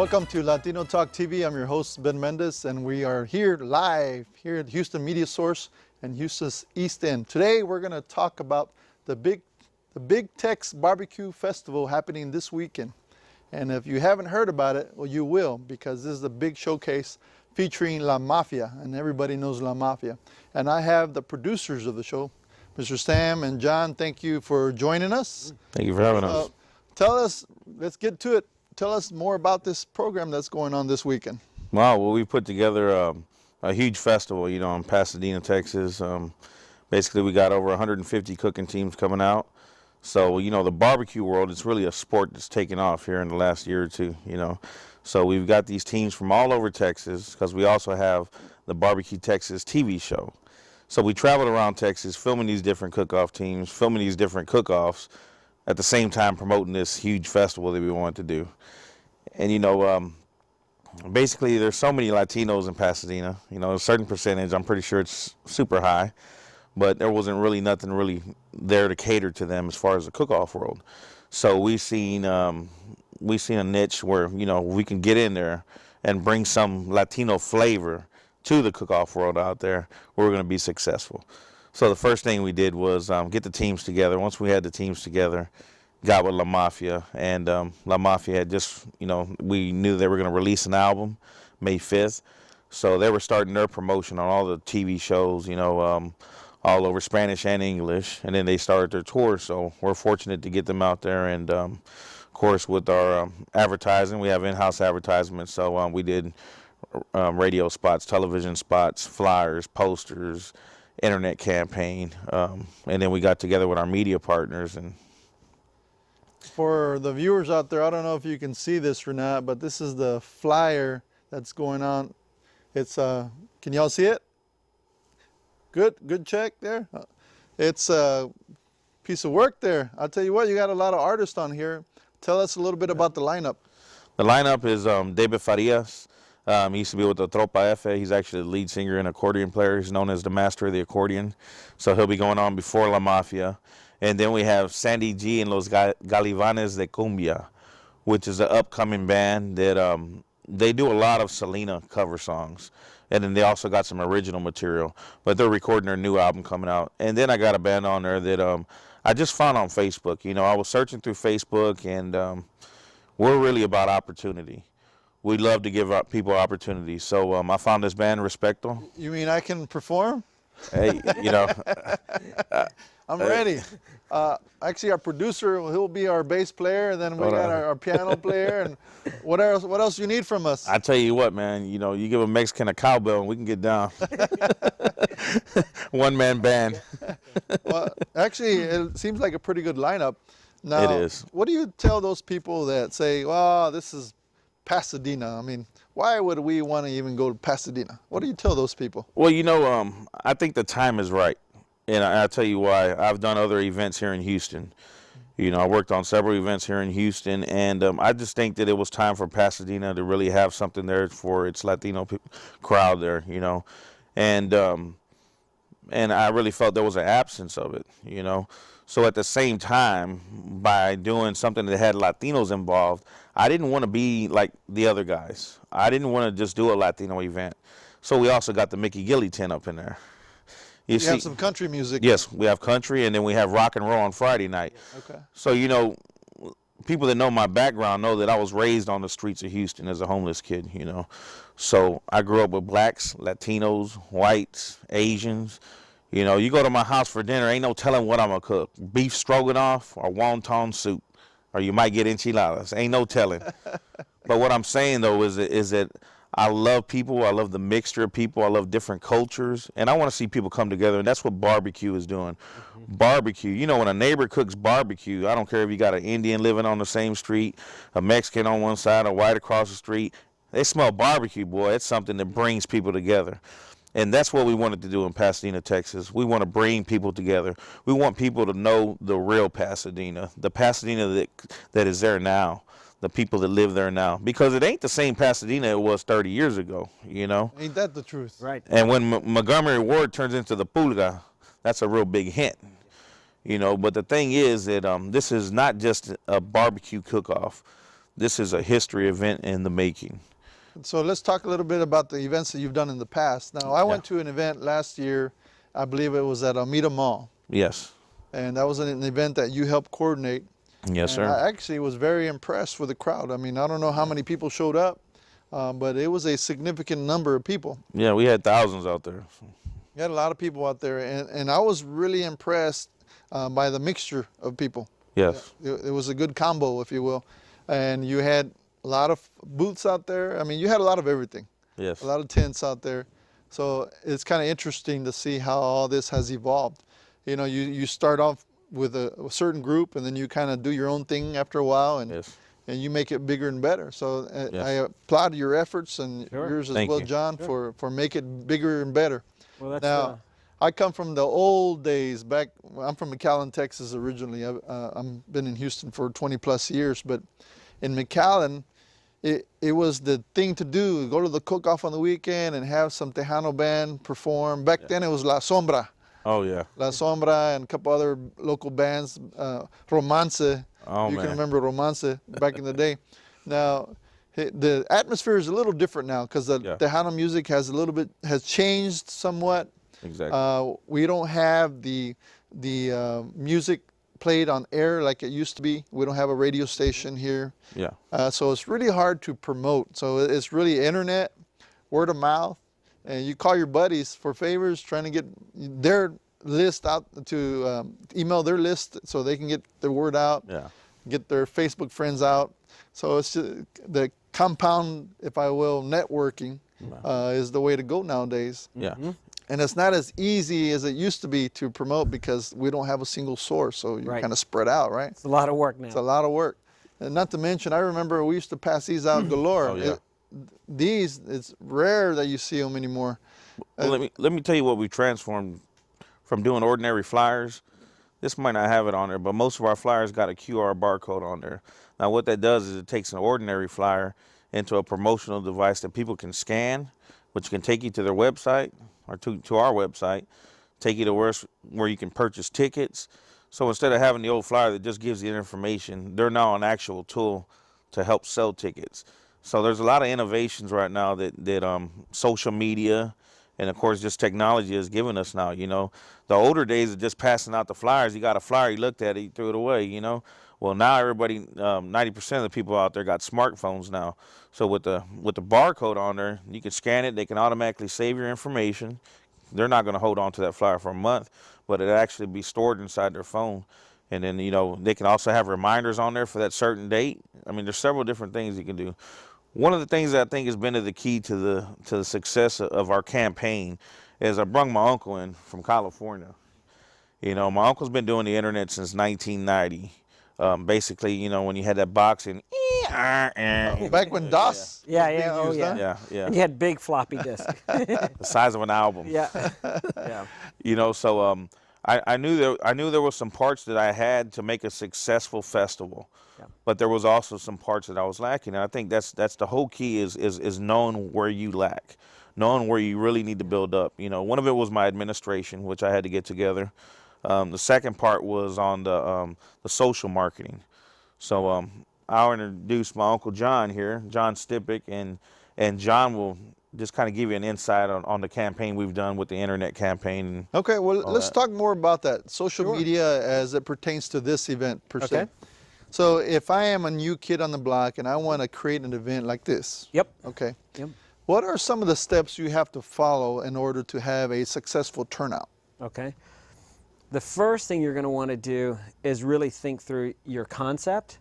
Welcome to Latino Talk TV. I'm your host, Ben Mendez, and we are here live here at Houston Media Source and Houston's East End. Today, we're going to talk about the Big Tex Barbecue Festival happening this weekend. And if you haven't heard about it, well, you will, because this is a big showcase featuring La Mafia, and everybody knows La Mafia. And I have the producers of the show, Mr. Sam and John. Thank you for joining us. Thank you for having us. Tell us, let's get to it. Tell us more about this program that's going on this weekend. Wow, well, we put together a huge festival, in Pasadena, Texas. Basically, we got over 150 cooking teams coming out. So, the barbecue world, it's really a sport that's taken off here in the last year or two, So we've got these teams from all over Texas, because we also have the Barbecue Texas TV show. So we traveled around Texas filming these different cook-off teams, filming these different cook-offs, at the same time promoting this huge festival that we wanted to do. And, basically there's so many Latinos in Pasadena, a certain percentage, I'm pretty sure it's super high, but there wasn't really nothing really there to cater to them as far as the cook-off world. So we seen a niche where, we can get in there and bring some Latino flavor to the cook-off world out there, where we're going to be successful. So the first thing we did was get the teams together. Once we had the teams together, got with La Mafia, and La Mafia had just, we knew they were going to release an album May 5th. So they were starting their promotion on all the TV shows, all over Spanish and English, and then they started their tour. So we're fortunate to get them out there, and of course with our advertising, we have in-house advertisements. So we did radio spots, television spots, flyers, posters, internet campaign, and then we got together with our media partners. And for the viewers out there, I don't know if you can see this or not, but this is the flyer that's going on. It's can y'all see it? Good check there. It's a piece of work there. I'll tell you what, you got a lot of artists on here. Tell us a little bit about the lineup. The lineup is David Farias. He used to be with the Tropa F. He's actually the lead singer and accordion player. He's known as the master of the accordion. So he'll be going on before La Mafia. And then we have Sandy G and Los Galivanes de Cumbia, which is an upcoming band that they do a lot of Selena cover songs. And then they also got some original material. But they're recording their new album coming out. And then I got a band on there that I just found on Facebook. I was searching through Facebook, and we're really about opportunity. We love to give our people opportunities. So I found this band, Respecto. You mean I can perform? Hey, I'm ready. Actually, our producer, he'll be our bass player, and then we got our piano player, and what else you need from us? I tell you what, man, you give a Mexican a cowbell and we can get down. One-man band. Well, actually, it seems like a pretty good lineup. Now, it is. What do you tell those people that say, well, this is Pasadena? I mean, why would we want to even go to Pasadena? What do you tell those people? Well, I think the time is right. And I'll tell you why. I've done other events here in Houston. I worked on several events here in Houston, and I just think that it was time for Pasadena to really have something there for its Latino crowd there, And I really felt there was an absence of it, So at the same time, by doing something that had Latinos involved, I didn't want to be like the other guys. I didn't want to just do a Latino event. So we also got the Mickey Gilley tent up in there. You have some country music. Yes, we have country, and then we have rock and roll on Friday night. Okay. So, people that know my background know that I was raised on the streets of Houston as a homeless kid, So I grew up with blacks, Latinos, whites, Asians. You go to my house for dinner, ain't no telling what I'm going to cook. Beef stroganoff or wonton soup, or you might get enchiladas. Ain't no telling. But what I'm saying, though, is that I love people. I love the mixture of people. I love different cultures. And I want to see people come together, and that's what barbecue is doing. Mm-hmm. Barbecue. When a neighbor cooks barbecue, I don't care if you got an Indian living on the same street, a Mexican on one side, a white across the street. They smell barbecue, boy. It's something that brings people together. And that's what we wanted to do in Pasadena, Texas. We want to bring people together. We want people to know the real Pasadena, the Pasadena that is there now. The people that live there now, because it ain't the same Pasadena it was 30 years ago, Ain't that the truth? Right. And when Montgomery Ward turns into the Pulga, that's a real big hint, But the thing is that this is not just a barbecue cook-off. this is a history event in the making. So let's talk a little bit about the events that you've done in the past. Now, I went to an event last year, I believe it was at Almeida Mall. Yes. And that was an event that you helped coordinate. Yes, And sir. I actually was very impressed with the crowd. I mean, I don't know how many people showed up, but it was a significant number of people. Yeah, we had thousands out there. You had a lot of people out there, and I was really impressed by the mixture of people. Yes. It was a good combo, if you will. And you had a lot of booths out there. I mean, you had a lot of everything. Yes. A lot of tents out there. So it's kind of interesting to see how all this has evolved. You know, you start off with a certain group, and then you kind of do your own thing after a while, and Yes. and you make it bigger and better. So Yes. I applaud your efforts and yours as Thank well, you. John, for make it bigger and better. Well, that's Now, I come from the old days. Back, I'm from McAllen, Texas originally. I've been in Houston for 20 plus years, but in McAllen, it was the thing to do. Go to the cook-off on the weekend and have some Tejano band perform. Back then it was La Sombra. Oh, yeah. La Sombra and a couple other local bands, Romance. Oh, You man. can remember Romance back in the day. Now, the atmosphere is a little different now because the Tejano music has changed somewhat. Exactly. We don't have the music played on air like it used to be. We don't have a radio station here. Yeah. So it's really hard to promote. So it's really internet, word of mouth, and you call your buddies for favors, trying to get their list out to email their list so they can get their word out, Yeah. get their Facebook friends out. So it's just, the compound, if I will, networking is the way to go nowadays. Yeah. And it's not as easy as it used to be to promote because we don't have a single source. So you're kind of spread out, right? It's a lot of work now. It's a lot of work. And not to mention, I remember we used to pass these out galore. Oh, yeah. It's rare that you see them anymore. Well, let me tell you what we transformed from doing ordinary flyers. This might not have it on there, but most of our flyers got a QR barcode on there. Now, what that does is it takes an ordinary flyer into a promotional device that people can scan, which can take you to their website or to our website, take you to where you can purchase tickets. So instead of having the old flyer that just gives you the information, they're now an actual tool to help sell tickets. So there's a lot of innovations right now that social media and, of course, just technology has given us now. You know, the older days of just passing out the flyers, you got a flyer, you looked at it, you threw it away, you know. Well, now everybody, 90% of the people out there got smartphones now. So with the barcode on there, you can scan it. They can automatically save your information. They're not going to hold on to that flyer for a month, but it'll actually be stored inside their phone. And then, you know, they can also have reminders on there for that certain date. I mean, there's several different things you can do. One of the things that I think has been the key to the success of our campaign is I brung my uncle in from California. You know, my uncle's been doing the internet since 1990. Basically, you know, when you had that box and Back when DOS Yeah, was being yeah, oh, used, yeah. huh? yeah, And you had big floppy disks. the size of an album. Yeah. Yeah. You know, so I knew there was some parts that I had to make a successful festival, but there was also some parts that I was lacking. And I think that's the whole key is knowing where you lack, knowing where you really need to build up. You know, one of it was my administration, which I had to get together. The second part was on the social marketing. So I'll introduce my Uncle John here, John Stippick, and John will just kind of give you an insight on the campaign we've done with the internet campaign. Okay, well, let's talk more about that. Social media as it pertains to this event per se. Okay. So if I am a new kid on the block and I want to create an event like this, Yep. okay, Yep. what are some of the steps you have to follow in order to have a successful turnout? Okay. The first thing you're going to want to do is really think through your concept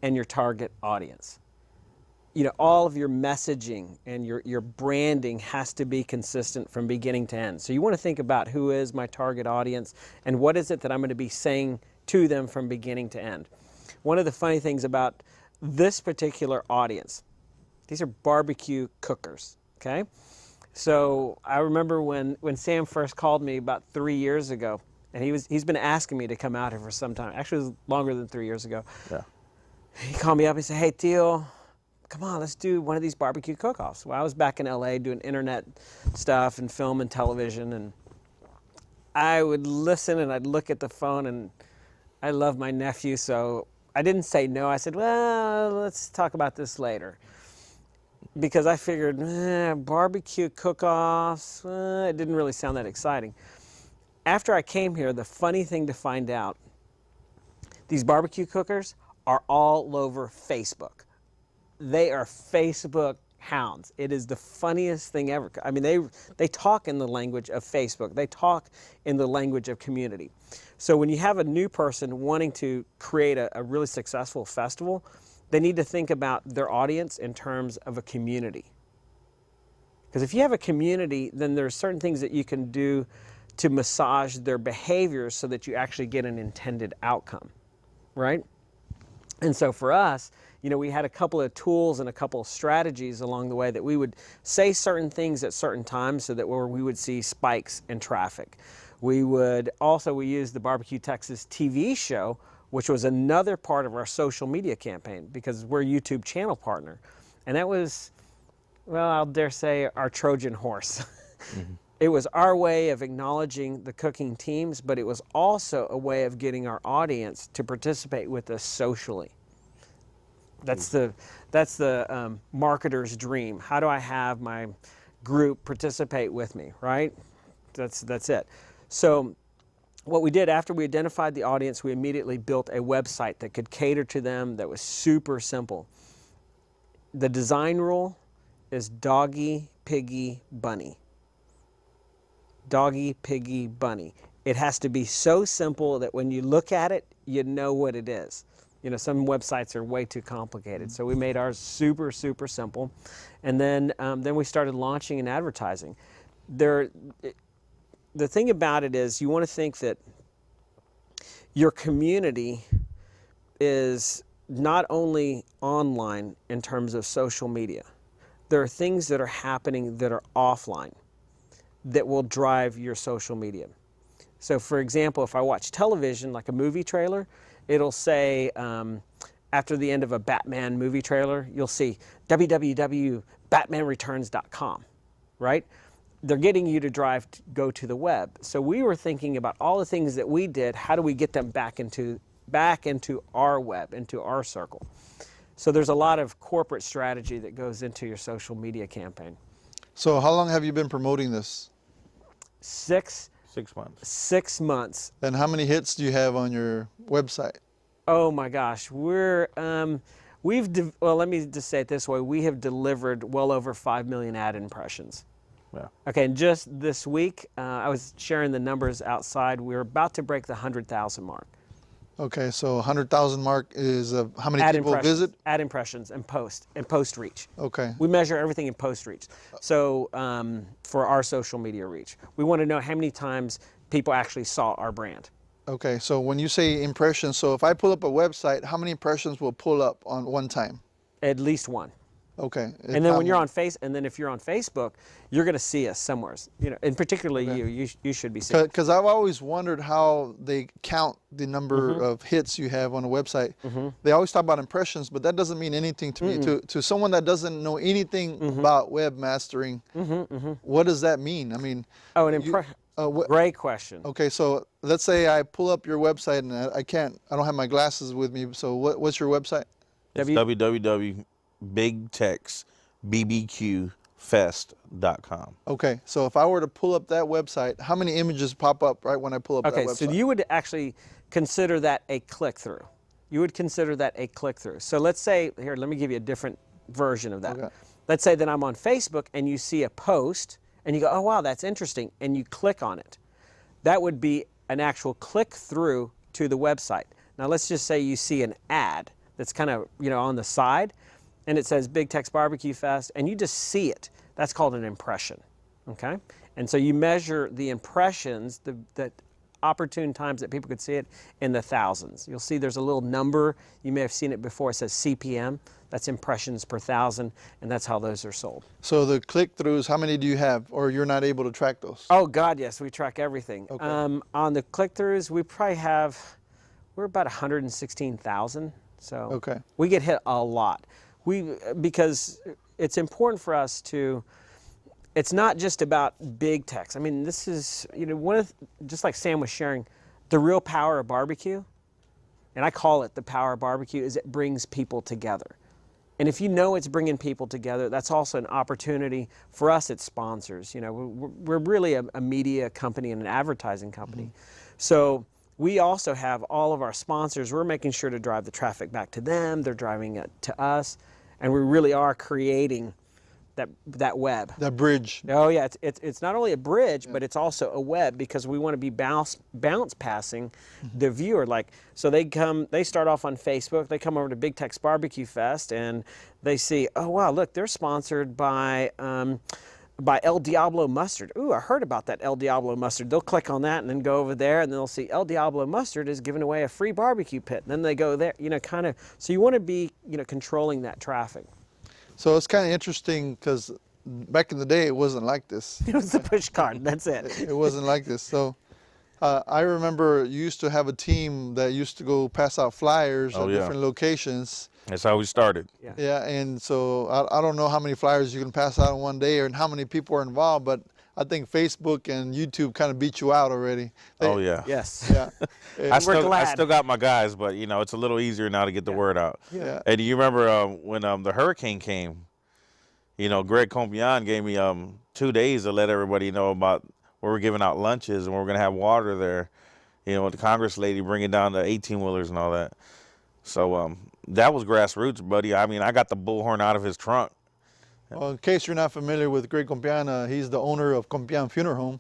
and your target audience. You know, all of your messaging and your branding has to be consistent from beginning to end. So you want to think about who is my target audience and what is it that I'm going to be saying to them from beginning to end. One of the funny things about this particular audience, these are barbecue cookers, okay? So I remember when Sam first called me about 3 years ago, and he's been asking me to come out here for some time. Actually, it was longer than 3 years ago. Yeah. He called me up and said, "Hey, Teal, come on, let's do one of these barbecue cook-offs." Well, I was back in LA doing internet stuff and film and television, and I would listen and I'd look at the phone, and I love my nephew, so I didn't say no. I said, well, let's talk about this later. Because I figured, barbecue cook-offs, it didn't really sound that exciting. After I came here, the funny thing to find out, these barbecue cookers are all over Facebook. They are Facebook hounds. It is the funniest thing ever. I mean, they talk in the language of Facebook. They talk in the language of community. So when you have a new person wanting to create a really successful festival, they need to think about their audience in terms of a community. Because if you have a community, then there are certain things that you can do to massage their behaviors so that you actually get an intended outcome, right? And so for us, we had a couple of tools and a couple of strategies along the way that we would say certain things at certain times so that we would see spikes in traffic. We used the Barbecue Texas TV show, which was another part of our social media campaign because we're a YouTube channel partner. And that was, well, I'll dare say, our Trojan horse. Mm-hmm. It was our way of acknowledging the cooking teams, but it was also a way of getting our audience to participate with us socially. That's the marketer's dream. How do I have my group participate with me, right? That's it. So what we did after we identified the audience, we immediately built a website that could cater to them that was super simple. The design rule is doggy, piggy, bunny. Doggy, piggy, bunny. It has to be so simple that when you look at it, you know what it is. Some websites are way too complicated. So we made ours super, super simple. And then we started launching and advertising. The thing about it is you want to think that your community is not only online in terms of social media. There are things that are happening that are offline that will drive your social media. So for example, if I watch television, like a movie trailer, it'll say, after the end of a Batman movie trailer, you'll see www.batmanreturns.com, right? They're getting you to go to the web. So we were thinking about all the things that we did, how do we get them back into our web, into our circle? So there's a lot of corporate strategy that goes into your social media campaign. So how long have you been promoting this? 6 months. 6 months. And how many hits do you have on your website? Oh my gosh, let me just say it this way, we have delivered well over 5 million ad impressions. Yeah. Okay, and just this week, I was sharing the numbers outside, we're about to break the 100,000 mark. Okay, so 100,000 mark is how many Ad people visit? Ad impressions and post reach. Okay. We measure everything in post reach. So for our social media reach, we want to know how many times people actually saw our brand. Okay, so when you say impressions, so if I pull up a website, how many impressions will pull up on one time? At least one. Okay. And then when you're on if you're on Facebook, you're going to see us somewhere. And particularly okay. you should be seeing. Because I've always wondered how they count the number Mm-hmm. of hits you have on a website. Mm-hmm. They always talk about impressions, but that doesn't mean anything to me. To someone that doesn't know anything about web mastering, what does that mean? I mean, great question. Okay, so let's say I pull up your website and I don't have my glasses with me. So what's your website? It's www.bigtexbbqfest.com. Okay, so if I were to pull up that website, how many images pop up right when I pull up that website? Okay, so you would actually consider that a click-through. You would consider that a click-through. So let's say, here, let me give you a different version of that. Okay. Let's say that I'm on Facebook and you see a post and you go, oh wow, that's interesting, and you click on it. That would be an actual click-through to the website. Now let's just say you see an ad that's kind of on the side, and it says Big Tex Barbecue Fest, and you just see it. That's called an impression, okay? And so you measure the impressions, the opportune times that people could see it, in the thousands. You'll see there's a little number. You may have seen it before. It says CPM. That's impressions per thousand, and that's how those are sold. So the click-throughs, how many do you have, or you're not able to track those? Oh God, yes, we track everything. Okay. On the click-throughs, we're about 116,000. So okay. We get hit a lot. Because it's important for us it's not just about Big Tex. I mean, this is, just like Sam was sharing, the real power of barbecue and I call it the power of barbecue, is it brings people together. And if you know it's bringing people together, that's also an opportunity for us. It's sponsors. You know, we're really a media company and an advertising company. So we also have all of our sponsors. We're making sure to drive the traffic back to them. They're driving it to us. And we really are creating that web. That bridge. Oh yeah, it's not only a bridge, but it's also a web, because we want to be bounce passing the viewer. Like, so they start off on Facebook, they come over to Big Tex Barbecue Fest, and they see, oh wow, look, they're sponsored by El Diablo Mustard. Ooh, I heard about that El Diablo Mustard. They'll click on that and then go over there, and then they'll see El Diablo Mustard is giving away a free barbecue pit. And then they go there, you know, kind of. So you want to be, you know, controlling that traffic. So it's kind of interesting because back in the day, it wasn't like this. It was the push card. That's it. It wasn't like this. So I remember you used to have a team that used to go pass out flyers at different locations. That's how we started. Yeah, and so I don't know how many flyers you can pass out in one day and how many people are involved, but I think Facebook and YouTube kind of beat you out already. Oh yeah. Yes. Yeah. I still got my guys, but you know, it's a little easier now to get the word out. Yeah. And do you remember when the hurricane came? You know, Greg Compion gave me 2 days to let everybody know about where we're giving out lunches and we're gonna have water there. You know, with the Congress lady bringing down the 18-wheelers and all that. So that was grassroots, buddy. I mean, I got the bullhorn out of his trunk. Well, in case you're not familiar with Greg Compian, he's the owner of Compian Funeral Home.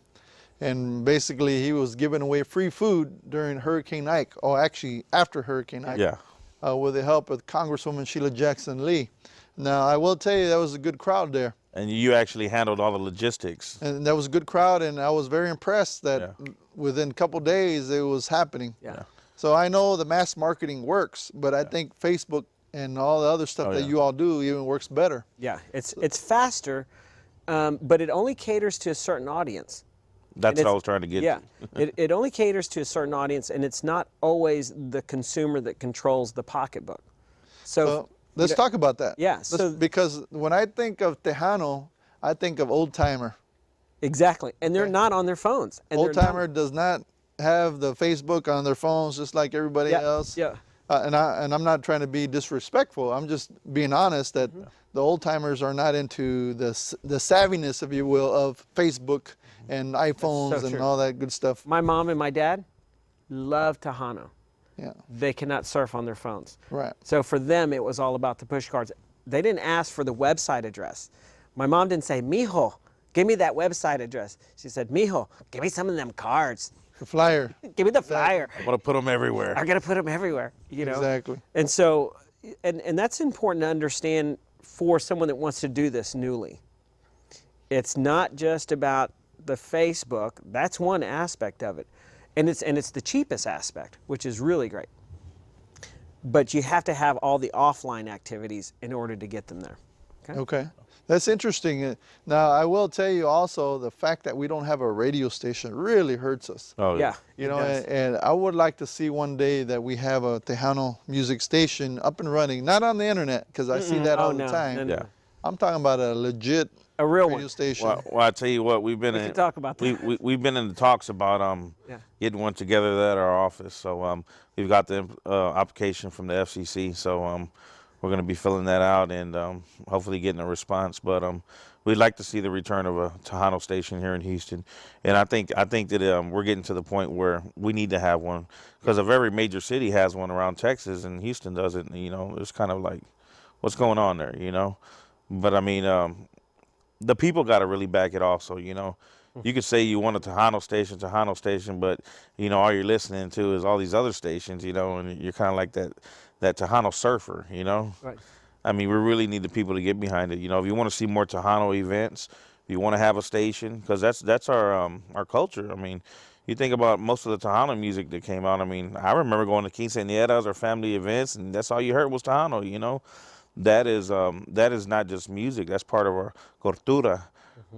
And basically, he was giving away free food during Hurricane Ike, or actually after Hurricane Ike, with the help of Congresswoman Sheila Jackson Lee. Now, I will tell you, that was a good crowd there. And you actually handled all the logistics. And that was a good crowd, and I was very impressed that within a couple days, it was happening. Yeah. So I know the mass marketing works, but I think Facebook and all the other stuff that you all do even works better. Yeah, it's faster, but it only caters to a certain audience. That's what I was trying to get to. it only caters to a certain audience, and it's not always the consumer that controls the pocketbook. So let's talk about that. Yeah. Because when I think of Tejano, I think of old timer. Exactly, and they're not on their phones. Old timer does not have the Facebook on their phones just like everybody else. Yeah. And I'm not trying to be disrespectful. I'm just being honest that the old timers are not into the savviness, if you will, of Facebook and iPhones and all that good stuff. My mom and my dad love Tejano. Yeah. They cannot surf on their phones. Right. So for them, it was all about the push cards. They didn't ask for the website address. My mom didn't say, "Mijo, give me that website address." She said, "Mijo, give me some of them cards. The flyer. Give me the flyer. I'm gonna put them everywhere." I'm gonna put them everywhere. You know. Exactly. And so, and that's important to understand for someone that wants to do this newly. It's not just about the Facebook. That's one aspect of it, and it's the cheapest aspect, which is really great. But you have to have all the offline activities in order to get them there. Okay. That's interesting. Now, I will tell you also, the fact that we don't have a radio station really hurts us. Oh Yeah. You know, and I would like to see one day that we have a Tejano music station up and running, not on the internet, because I see that all the time. No. I'm talking about a legit A real radio one. station. Well, I tell you what, we've been in. talk about that. We've been in the talks about getting one together at our office. So we've got the application from the FCC. So we're going to be filling that out and hopefully getting a response. But we'd like to see the return of a Tejano station here in Houston. And I think that we're getting to the point where we need to have one, because if every major city has one around Texas and Houston doesn't, you know, it's kind of like, what's going on there, you know? But I mean, the people got to really back it off. So, you know, you could say you want a Tejano station, but, you know, all you're listening to is all these other stations, you know, and you're kind of like that Tejano surfer, you know? Right. I mean, we really need the people to get behind it. You know, if you want to see more Tejano events, if you want to have a station, because that's our culture. I mean, you think about most of the Tejano music that came out. I mean, I remember going to quinceañeras or family events, and that's all you heard was Tejano, you know? That is not just music. That's part of our cultura,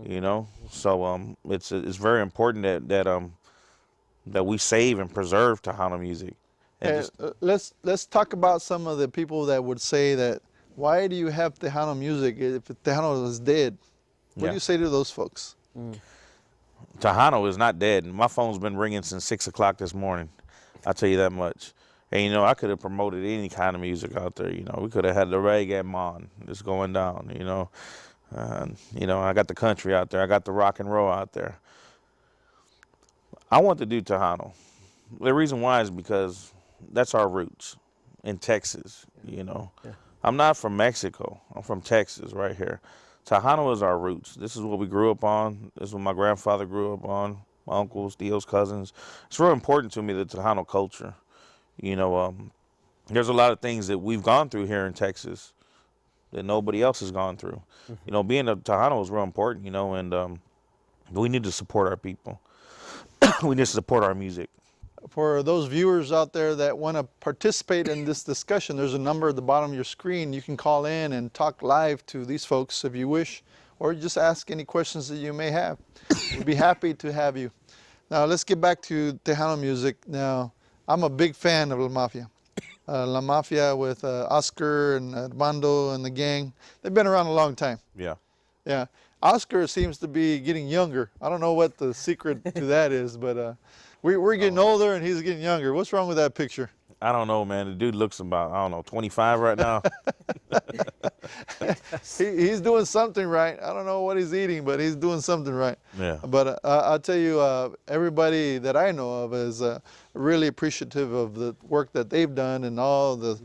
you know. So it's very important that we save and preserve Tejano music. And let's talk about some of the people that would say that, why do you have Tejano music if Tejano is dead? What do you say to those folks? Tejano is not dead. My phone's been ringing since 6 o'clock this morning. I'll tell you that much. And, you know, I could have promoted any kind of music out there. You know, we could have had the reggae mon just going down, you know. I got the country out there. I got the rock and roll out there. I want to do Tejano. The reason why is because that's our roots in Texas, you know. Yeah. I'm not from Mexico. I'm from Texas right here. Tejano is our roots. This is what we grew up on. This is what my grandfather grew up on, my uncles, Dio's cousins. It's real important to me, the Tejano culture. You know, there's a lot of things that we've gone through here in Texas that nobody else has gone through. You know, being a Tejano is real important, you know, and we need to support our people. We need to support our music. For those viewers out there that want to participate in this discussion, there's a number at the bottom of your screen. You can call in and talk live to these folks if you wish, or just ask any questions that you may have. We'd be happy to have you. Now, let's get back to Tejano music. Now, I'm a big fan of La Mafia. La Mafia with Oscar and Armando and the gang. They've been around a long time. Yeah. Yeah. Oscar seems to be getting younger. I don't know what the secret to that is, but we're getting older and he's getting younger. What's wrong with that picture? I don't know, man. The dude looks about, 25 right now. He's doing something right. I don't know what he's eating, but he's doing something right. Yeah. But I'll tell you, everybody that I know of is really appreciative of the work that they've done and all the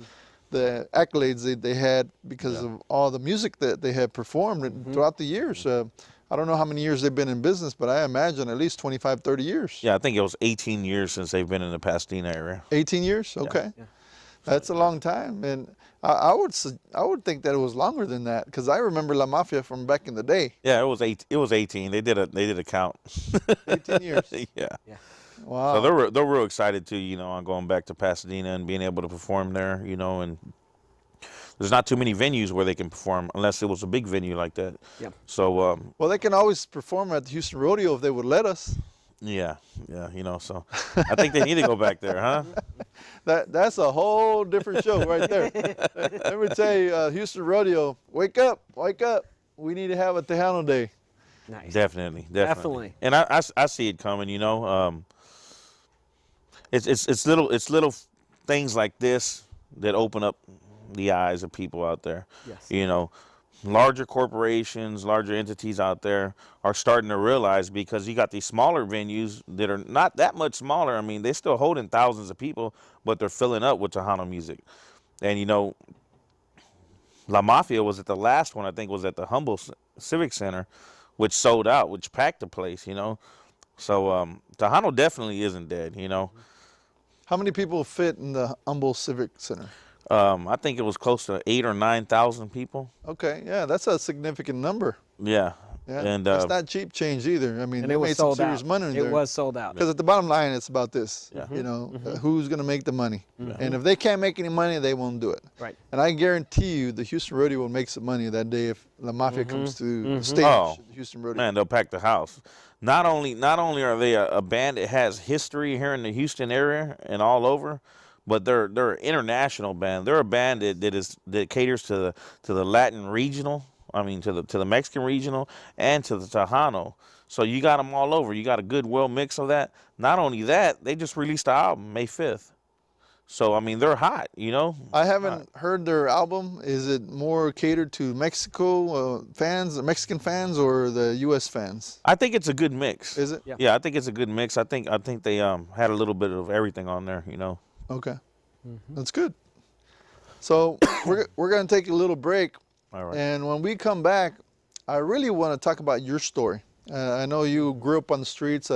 accolades that they had because of all the music that they have performed throughout the years. I don't know how many years they've been in business, but I imagine at least 25, 30 years. Yeah, I think it was 18 years since they've been in the Pasadena area. 18 years? Okay. Yeah. That's a long time. And I would think that it was longer than that because I remember La Mafia from back in the day. Yeah, it was 18. They did a count. 18 years. Yeah. Wow. So they're real excited too, you know, on going back to Pasadena and being able to perform there, you know, and there's not too many venues where they can perform unless it was a big venue like that. Yeah. So well, they can always perform at the Houston Rodeo if they would let us. yeah, you know, so I think they need to go back there, huh? That's a whole different show right there. Let me tell you, Houston Rodeo, wake up. We need to have a Tejano Day. Nice. Definitely. And I see it coming, you know. It's little things like this that open up the eyes of people out there. Yes. You know, larger corporations, larger entities out there are starting to realize because you got these smaller venues that are not that much smaller. I mean, they're still holding thousands of people, but they're filling up with Tejano music. And, you know, La Mafia was at the last one, I think was at the Humble Civic Center, which sold out, which packed the place, you know. So Tejano definitely isn't dead, you know. How many people fit in the Humble Civic Center? I think it was close to 8,000 or 9,000 people. Okay, yeah, that's a significant number. Yeah. Yeah, And it's not cheap change either. I mean, And they it was made some sold serious out. money in there. It was sold out. Because at the bottom line, it's about this. Yeah. You know, who's going to make the money? And if they can't make any money, they won't do it. Right. And I guarantee you, the Houston Rodeo will make some money that day if La Mafia comes to the stage. Oh, The Houston Rodeo. Man, they'll pack the house. Not only are they a band that has history here in the Houston area and all over, but they're an international band. They're a band that caters to the Latin regional. I mean, to the Mexican regional and to the Tejano. So you got them all over. You got a good well mix of that. Not only that, they just released the album May 5th. So I mean, they're hot. You know. I haven't heard their album. Is it more catered to Mexico fans, Mexican fans, or the U.S. fans? I think it's a good mix. Is it? Yeah, I think it's a good mix. I think they had a little bit of everything on there. You know. Okay, that's good. So we're going to take a little break. All right. And when we come back, I really want to talk about your story. I know you grew up on the streets.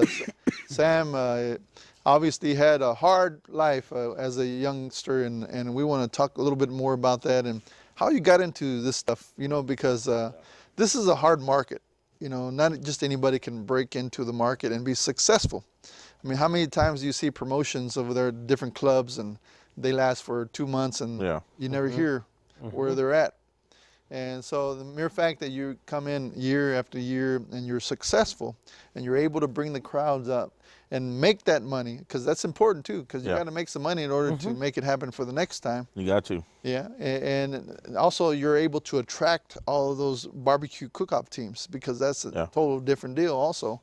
Sam obviously had a hard life as a youngster, and we want to talk a little bit more about that and how you got into this stuff, you know, because this is a hard market. You know, not just anybody can break into the market and be successful. I mean, how many times do you see promotions over there at different clubs and they last for 2 months and you never hear where they're at? And so the mere fact that you come in year after year and you're successful and you're able to bring the crowds up and make that money, because that's important too, because you got to make some money in order to make it happen for the next time. You got to. Yeah, and also you're able to attract all of those barbecue cook-off teams, because that's a total different deal also.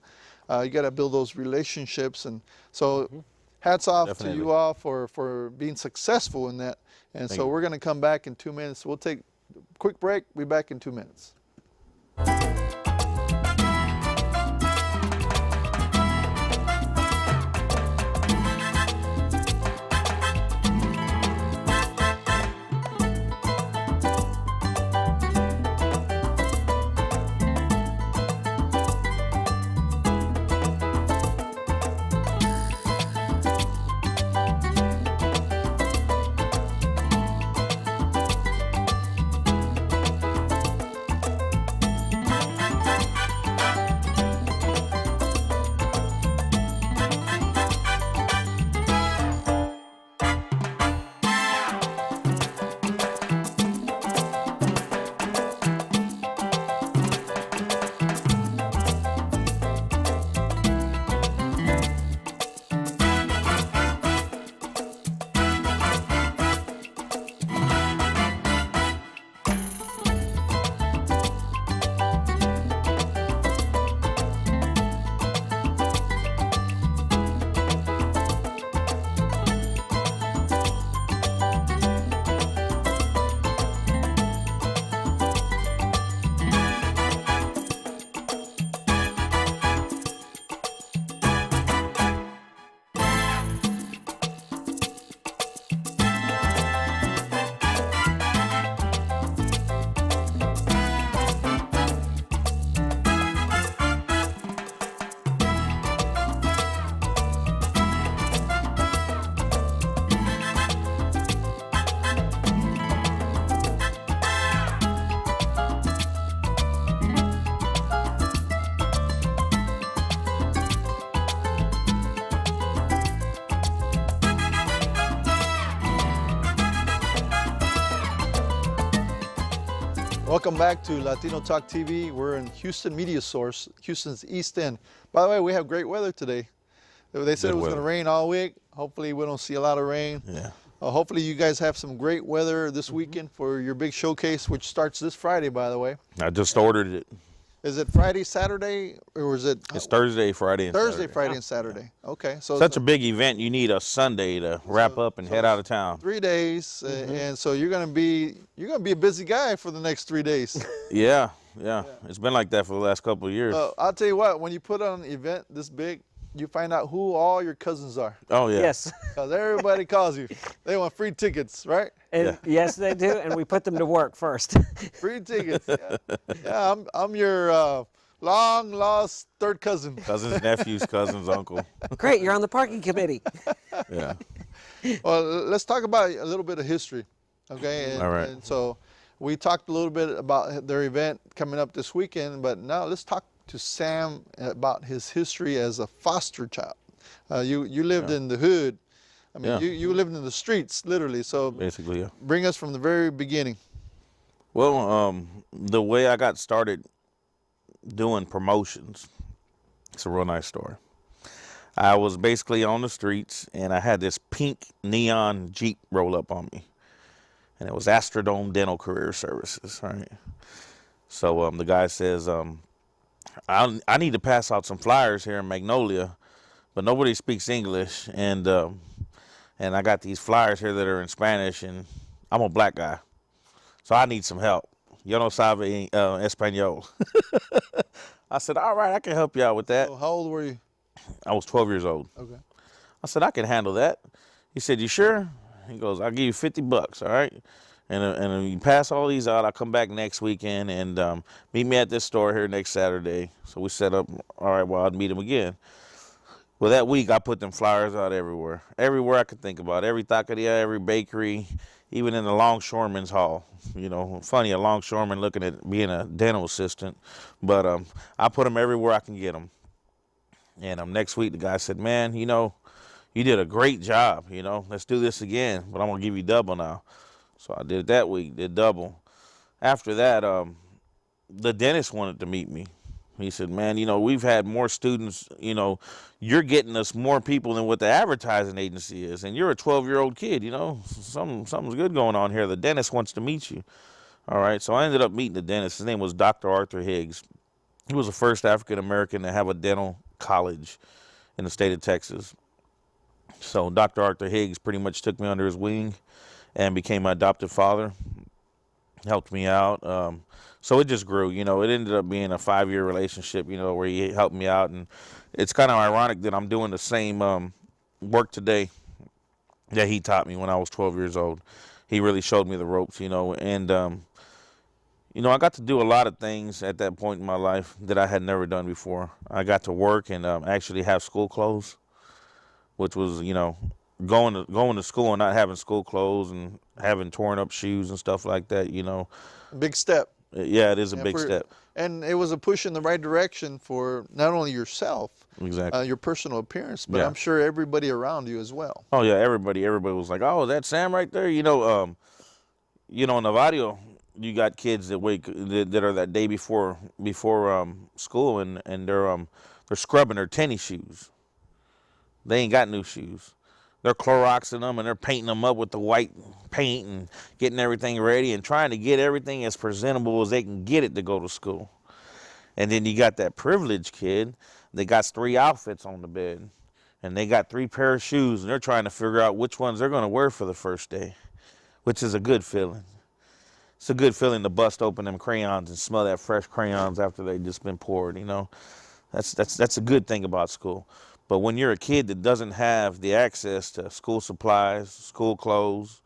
You got to build those relationships. And so hats off Definitely. to you all for being successful in that. And Thank so you. we're going to come back in 2 minutes. We'll take a quick break. Be back in 2 minutes. Welcome back to Latino Talk TV. We're in Houston Media Source, Houston's East End. By the way, we have great weather today. They said Good it was going to weather. rain all week. Hopefully we don't see a lot of rain. Yeah. Hopefully you guys have some great weather this weekend for your big showcase, which starts this Friday, by the way. I just ordered it. Is it Friday, Saturday, or is it It's Thursday, Friday, and Thursday, Saturday. Friday, and Saturday? Okay, so Such a big event, you need a Sunday to wrap up and head out of town. 3 days, and so you're gonna be a busy guy for the next 3 days. Yeah. It's been like that for the last couple of years. I'll tell you what, when you put on an event this big, you find out who all your cousins are. Oh yeah. Yes. Because everybody calls you. They want free tickets, right? And yes, they do. And we put them to work first. Free tickets. Yeah, I'm your long lost third cousin. Cousins, nephews, cousins, uncle. Great, you're on the parking committee. Yeah. Well, let's talk about a little bit of history, okay? All right. And so we talked a little bit about their event coming up this weekend, but now let's talk to Sam about his history as a foster child. You lived in the hood. I mean, you lived in the streets, literally. So Basically, yeah. bring us from the very beginning. Well, the way I got started doing promotions, it's a real nice story. I was basically on the streets, and I had this pink neon Jeep roll up on me, and it was Astrodome Dental Career Services, right? So the guy says, I need to pass out some flyers here in Magnolia, but nobody speaks English, and I got these flyers here that are in Spanish, and I'm a black guy, so I need some help. Yo no sabe español. I said, all right, I can help you out with that. So how old were you? I was 12 years old. Okay. I said, I can handle that. He said, you sure? He goes, I'll give you $50, all right? And you pass all these out, I'll come back next weekend and meet me at this store here next Saturday. So we set up, all right, well, I'd meet him again. Well, that week, I put them flyers out everywhere. Everywhere I could think about. Every taqueria, every bakery, even in the longshoreman's hall. You know, funny, a longshoreman looking at being a dental assistant. But I put them everywhere I can get them. And next week, the guy said, man, you know, you did a great job. You know, let's do this again, but I'm going to give you double now. So I did it that week, did double. After that, the dentist wanted to meet me. He said, man, you know, we've had more students, you know, you're getting us more people than what the advertising agency is. And you're a 12-year-old kid, you know, something's good going on here. The dentist wants to meet you. All right, so I ended up meeting the dentist. His name was Dr. Arthur Higgs. He was the first African-American to have a dental college in the state of Texas. So Dr. Arthur Higgs pretty much took me under his wing and became my adoptive father, helped me out. So it just grew, you know. It ended up being a 5-year relationship, you know, where he helped me out. And it's kind of ironic that I'm doing the same work today that he taught me when I was 12 years old. He really showed me the ropes, you know. And, you know, I got to do a lot of things at that point in my life that I had never done before. I got to work and actually have school clothes, which was, you know, going to school and not having school clothes and having torn up shoes and stuff like that, you know. Big step. Yeah, it is a Yeah, big step. And it was a push in the right direction for not only yourself, Exactly. your personal appearance, but Yeah. I'm sure everybody around you as well. Oh yeah, everybody was like, "Oh, that's Sam right there." You know, in Navajo, you got kids that that are that day before school, and they're scrubbing their tennis shoes. They ain't got new shoes. They're Cloroxing them and they're painting them up with the white paint and getting everything ready and trying to get everything as presentable as they can get it to go to school. And then you got that privileged kid that got 3 outfits on the bed and they got 3 pair of shoes and they're trying to figure out which ones they're going to wear for the first day, which is a good feeling. It's a good feeling to bust open them crayons and smell that fresh crayons after they've just been poured, you know. That's a good thing about school. But when you're a kid that doesn't have the access to school supplies, school clothes,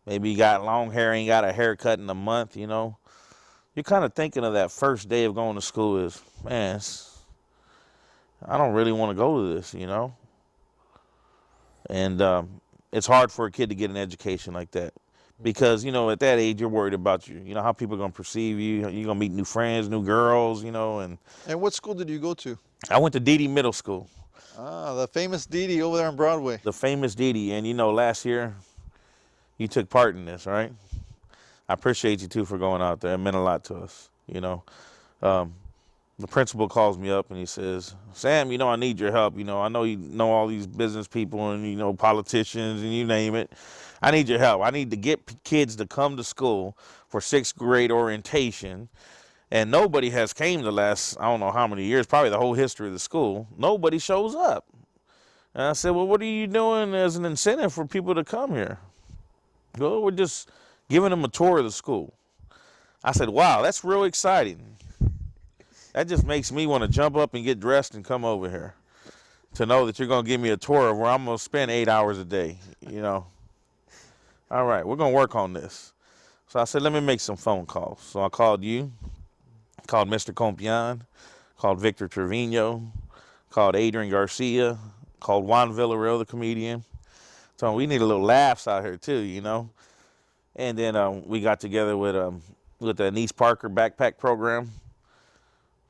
maybe you got long hair, ain't got a haircut in a month, you know, you're kind of thinking of that first day of going to school as, man, I don't really want to go to this, you know. And it's hard for a kid to get an education like that. Because, you know, at that age, you're worried about you know, how people are going to perceive you. You're going to meet new friends, new girls, you know. And what school did you go to? I went to Dede Middle School. Ah, the famous Dede over there on Broadway. The famous Dede. And, you know, last year, you took part in this, right? I appreciate you, too, for going out there. It meant a lot to us, you know. The principal calls me up and he says, Sam, you know, I need your help. You know, I know you know all these business people and, you know, politicians and you name it. I need your help. I need to get kids to come to school for 6th grade orientation. And nobody has came the last, I don't know how many years, probably the whole history of the school. Nobody shows up. And I said, well, what are you doing as an incentive for people to come here? Well, we're just giving them a tour of the school. I said, wow, that's real exciting. That just makes me want to jump up and get dressed and come over here to know that you're going to give me a tour of where I'm going to spend 8 hours a day, you know. All right, we're going to work on this. So I said, let me make some phone calls. So I called you, called Mr. Compian, called Victor Trevino, called Adrian Garcia, called Juan Villarreal, the comedian. So we need a little laughs out here too, you know. And then we got together with the Anise Parker backpack program.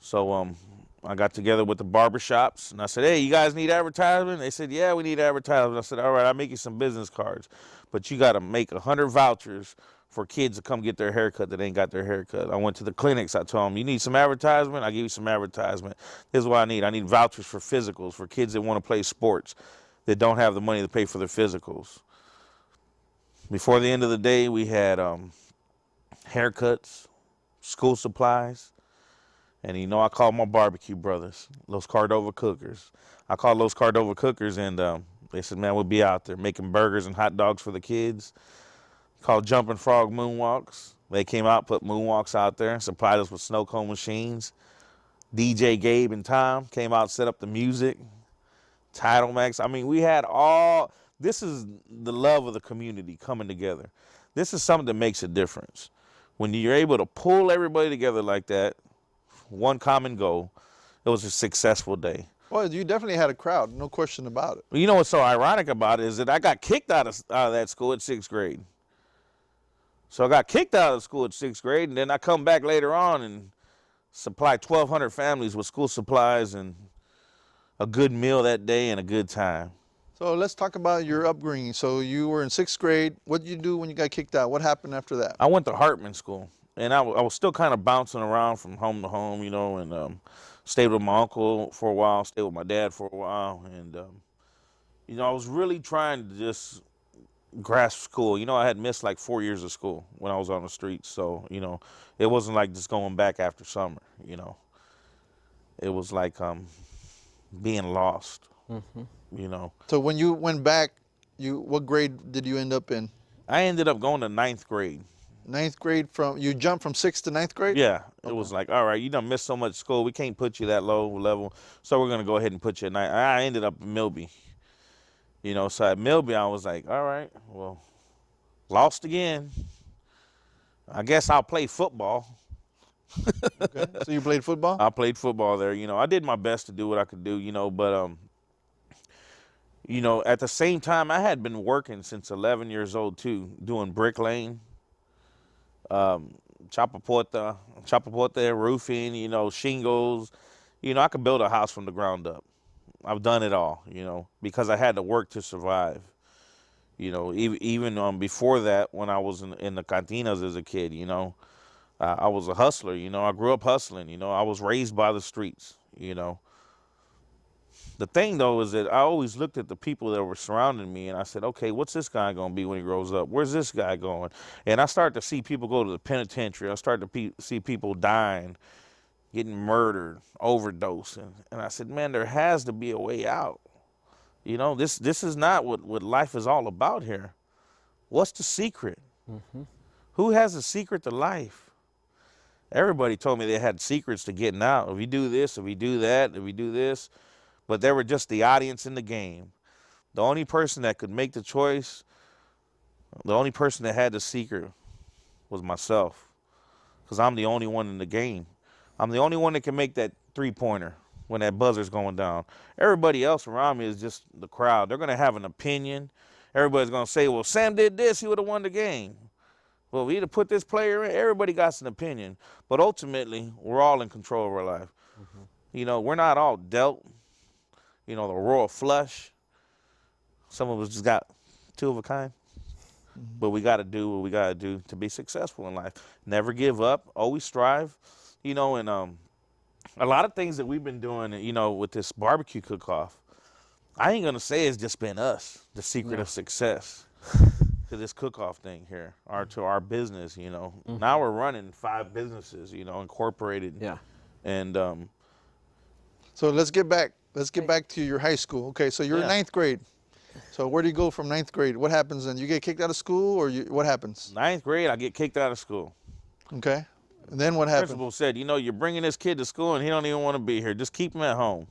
So I got together with the barbershops, and I said, hey, you guys need advertisement? They said, yeah, we need advertisement. I said, all right, I'll make you some business cards, but you got to make 100 vouchers for kids to come get their haircut that ain't got their haircut. I went to the clinics. I told them, you need some advertisement? I'll give you some advertisement. This is what I need. I need vouchers for physicals, for kids that want to play sports that don't have the money to pay for their physicals. Before the end of the day, we had haircuts, school supplies. And, you know, I called my barbecue brothers, Los Cordova Cookers. I called Los Cordova Cookers, and they said, man, we'll be out there making burgers and hot dogs for the kids. Called Jumping Frog Moonwalks. They came out, put moonwalks out there, supplied us with snow cone machines. DJ Gabe and Tom came out, set up the music. Tidal Max. I mean, we had all, this is the love of the community coming together. This is something that makes a difference. When you're able to pull everybody together like that, one common goal, it was a successful day. Well, you definitely had a crowd, no question about it. You know what's so ironic about it is that I got kicked out of that school at 6th grade. So I got kicked out of school at 6th grade, and then I come back later on and supply 1,200 families with school supplies and a good meal that day and a good time. So let's talk about your upbringing. So you were in 6th grade. What did you do when you got kicked out? What happened after that? I went to Hartman School. And I was still kind of bouncing around from home to home, you know, and stayed with my uncle for a while, stayed with my dad for a while. And, you know, I was really trying to just grasp school. You know, I had missed like 4 years of school when I was on the streets. So, you know, it wasn't like just going back after summer, you know. It was like being lost. Mm-hmm. you know. So when you went back, what grade did you end up in? I ended up going to ninth grade. Ninth grade you jumped from sixth to ninth grade? Yeah, it Okay. was like, all right, you done missed so much school. We can't put you that low level, so we're gonna go ahead and put you at ninth. I ended up in Milby. You know, so at Milby, I was like, all right, well, lost again. I guess I'll play football. Okay. So you played football? I played football there. You know, I did my best to do what I could do, you know, but, you know, at the same time, I had been working since 11 years old, too, doing bricklaying, chapaporta, roofing, you know, shingles. You know, I could build a house from the ground up. I've done it all, you know, because I had to work to survive. You know, even before that, when I was in the cantinas as a kid, you know, I was a hustler, you know. I grew up hustling, you know. I was raised by the streets, you know. The thing, though, is that I always looked at the people that were surrounding me, and I said, okay, what's this guy going to be when he grows up? Where's this guy going? And I started to see people go to the penitentiary. I started to see people dying, getting murdered, overdosing. And I said, man, there has to be a way out. You know, this is not what life is all about here. What's the secret? Mm-hmm. Who has a secret to life? Everybody told me they had secrets to getting out. If you do this, if you do that, if you do this. But they were just the audience in the game. The only person that could make the choice, the only person that had the secret was myself. Because I'm the only one in the game. I'm the only one that can make that three-pointer when that buzzer's going down. Everybody else around me is just the crowd. They're going to have an opinion. Everybody's going to say, well, Sam did this, he would have won the game. Well, we had to put this player in. Everybody got an opinion. But ultimately, we're all in control of our life. Mm-hmm. You know, we're not all dealt, you know, the royal flush. Some of us just got two of a kind. Mm-hmm. But we got to do what we got to do to be successful in life. Never give up. Always strive. You know, and a lot of things that we've been doing, you know, with this barbecue cook-off, I ain't going to say it's just been us, the secret of success. To this cook-off thing here, to our business, you know. Mm-hmm. Now we're running 5 businesses, you know, incorporated. Yeah. And so let's get back to your high school. Okay, so you're in ninth grade. So where do you go from ninth grade? What happens then? You get kicked out of school, or what happens? Ninth grade, I get kicked out of school. Okay. And then what happened? The principal said, you know, you're bringing this kid to school and he don't even want to be here. Just keep him at home.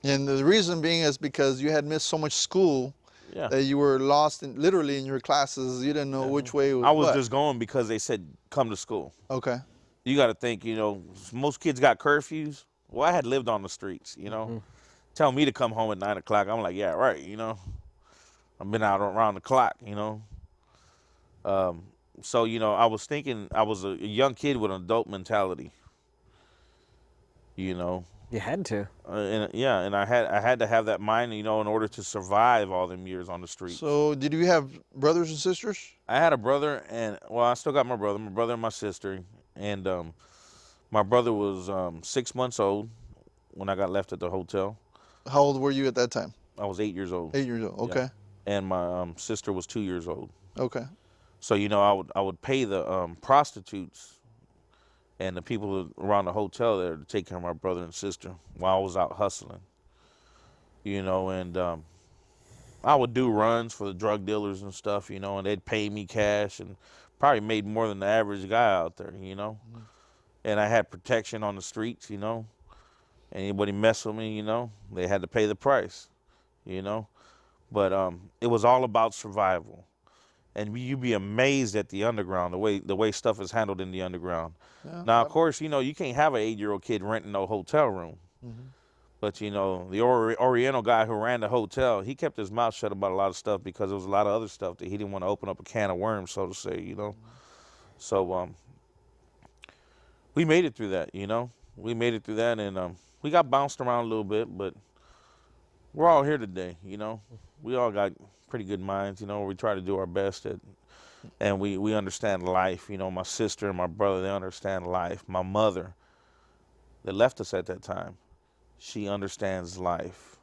And the reason being is because you had missed so much school. Yeah. That you were lost literally in your classes. You didn't know which way. I was just going because they said come to school. Okay. You got to think, you know, most kids got curfews. Well, I had lived on the streets, you know. Mm-hmm. Tell me to come home at 9 o'clock. I'm like, yeah, right, you know. I've been out around the clock, you know. So, you know, I was thinking I was a young kid with an adult mentality, you know. You had to. And I had to have that mind, you know, in order to survive all them years on the street. So did you have brothers and sisters? I had a brother, and, well, I still got my brother and my sister. And my brother was 6 months old when I got left at the hotel. How old were you at that time? I was 8 years old. 8 years old, okay. Yeah. And my sister was 2 years old. Okay. So, you know, I would pay the prostitutes and the people around the hotel there to take care of my brother and sister while I was out hustling. You know, and I would do runs for the drug dealers and stuff, you know, and they'd pay me cash and probably made more than the average guy out there, you know. Mm-hmm. And I had protection on the streets, you know. Anybody mess with me, you know, they had to pay the price, you know. But it was all about survival. And you'd be amazed at the underground, the way stuff is handled in the underground. Yeah, now, of course, you know, you can't have an 8-year-old kid renting no hotel room. Mm-hmm. But, you know, the Oriental guy who ran the hotel, he kept his mouth shut about a lot of stuff because there was a lot of other stuff that he didn't want to open up a can of worms, so to say, you know. Mm-hmm. So we made it through that, you know. We made it through that, and we got bounced around a little bit, but we're all here today, you know. We all got pretty good minds, you know. We try to do our best and we understand life. You know, my sister and my brother, they understand life. My mother, that left us at that time, she understands life.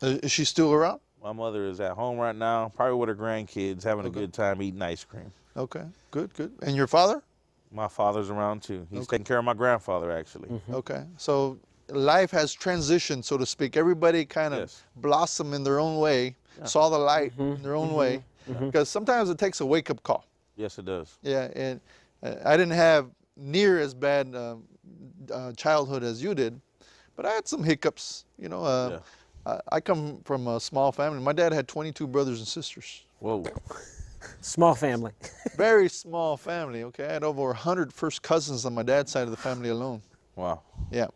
Is she still around? My mother is at home right now, probably with her grandkids, having a good time eating ice cream. Okay, good. And your father? My father's around too. He's taking care of my grandfather, actually. Mm-hmm. Okay, so life has transitioned, so to speak. Everybody kind of Yes. blossomed in their own way, saw the light in their own way, because sometimes it takes a wake-up call. Yes, it does. Yeah, and I didn't have near as bad childhood as you did, but I had some hiccups. You know, I come from a small family. My dad had 22 brothers and sisters. Whoa. Small family. Very small family, okay? I had over 100 first cousins on my dad's side of the family alone. Wow. Yeah.